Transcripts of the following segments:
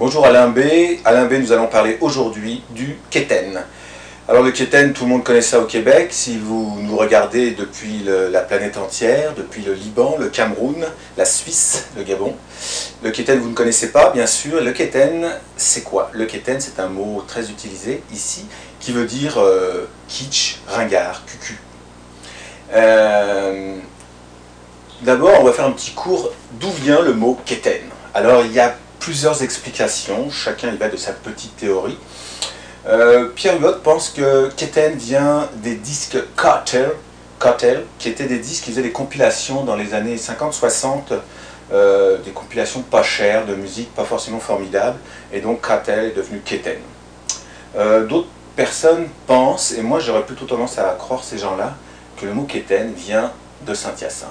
Bonjour Alain B. Alain B, nous allons parler aujourd'hui du keten. Alors le keten, tout le monde connaît ça au Québec. Si vous nous regardez depuis la planète entière, depuis le Liban, le Cameroun, la Suisse, le Gabon, le keten vous ne connaissez pas, bien sûr. Le keten, c'est quoi? Le keten, c'est un mot très utilisé ici, qui veut dire kitsch, ringard, cucu. D'abord, on va faire un petit cours d'où vient le mot keten. Alors, il y a plusieurs explications, chacun y va de sa petite théorie. Pierre Huot pense que keten vient des disques Cartel, qui étaient des disques qui faisaient des compilations dans les années 50-60, des compilations pas chères, de musique pas forcément formidable, et donc Cartel est devenu keten. D'autres personnes pensent, et moi j'aurais plutôt tendance à croire ces gens-là, que le mot keten vient de Saint-Hyacinthe.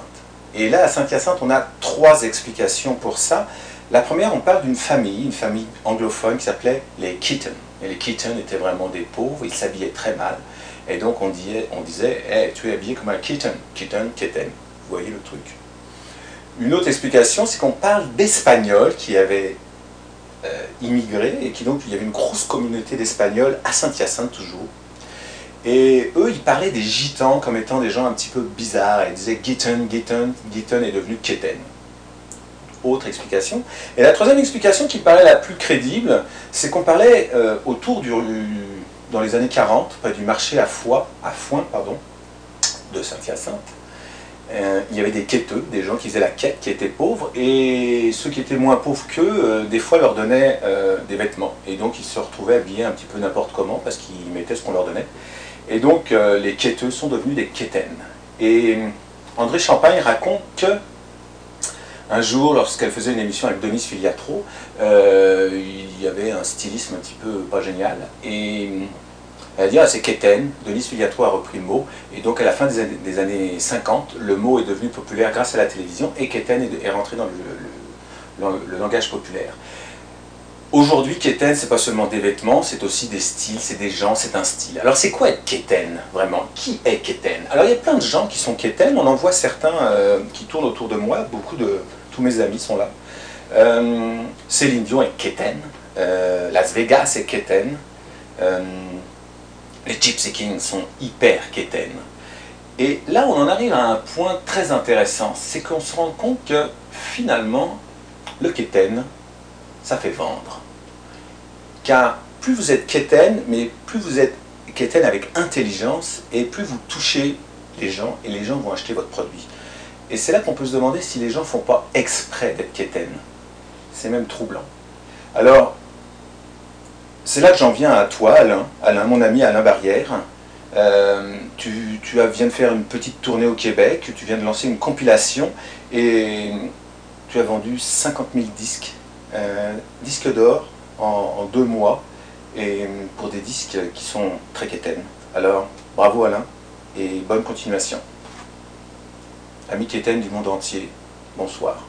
Et là, à Saint-Hyacinthe, on a trois explications pour ça. La première, on parle d'une famille anglophone qui s'appelait les Kitten. Et les Kitten étaient vraiment des pauvres, ils s'habillaient très mal. Et donc on disait hey, tu es habillé comme un kitten, kitten, kitten. Vous voyez le truc. Une autre explication, c'est qu'on parle d'Espagnols qui avaient immigré, et donc il y avait une grosse communauté d'Espagnols à Saint-Hyacinthe toujours. Et eux, ils parlaient des gitans comme étant des gens un petit peu bizarres. Ils disaient Gitten, Gitten, Gitten est devenu Keten. Autre explication. Et la troisième explication qui paraît la plus crédible, c'est qu'on parlait dans les années 40, près du marché à Foin, de Saint-Hyacinthe. Il y avait des quêteux, des gens qui faisaient la quête, qui étaient pauvres, et ceux qui étaient moins pauvres qu'eux, des fois leur donnaient des vêtements. Et donc ils se retrouvaient habillés un petit peu n'importe comment, parce qu'ils mettaient ce qu'on leur donnait. Et donc les quêteux sont devenus des quétaines. Et André Champagne raconte que un jour, lorsqu'elle faisait une émission avec Denise Filiatro, il y avait un stylisme un petit peu pas génial. Et elle a dit ah, c'est quétaine. Denise Filiatro a repris le mot. Et donc à la fin des années 50, le mot est devenu populaire grâce à la télévision et quétaine est rentré dans le langage populaire. Aujourd'hui, keten, c'est pas seulement des vêtements, c'est aussi des styles, c'est des gens, c'est un style. Alors c'est quoi être keten, vraiment? Qui est keten? Alors il y a plein de gens qui sont keten, on en voit certains qui tournent autour de moi, tous mes amis sont là. Céline Dion est keten, Las Vegas est keten, les Gypsy Kings sont hyper keten. Et là on en arrive à un point très intéressant, c'est qu'on se rend compte que finalement, le keten, ça fait vendre. Car plus vous êtes keten, mais plus vous êtes keten avec intelligence, et plus vous touchez les gens, et les gens vont acheter votre produit. Et c'est là qu'on peut se demander si les gens ne font pas exprès d'être keten. C'est même troublant. Alors, c'est là que j'en viens à toi, Alain, mon ami Alain Barrière. Tu viens de faire une petite tournée au Québec, tu viens de lancer une compilation, et tu as vendu 50 000 disques. Disques d'or en 2 mois, et pour des disques qui sont très quétaines. Alors, bravo Alain, et bonne continuation. Amis quétaines du monde entier, bonsoir.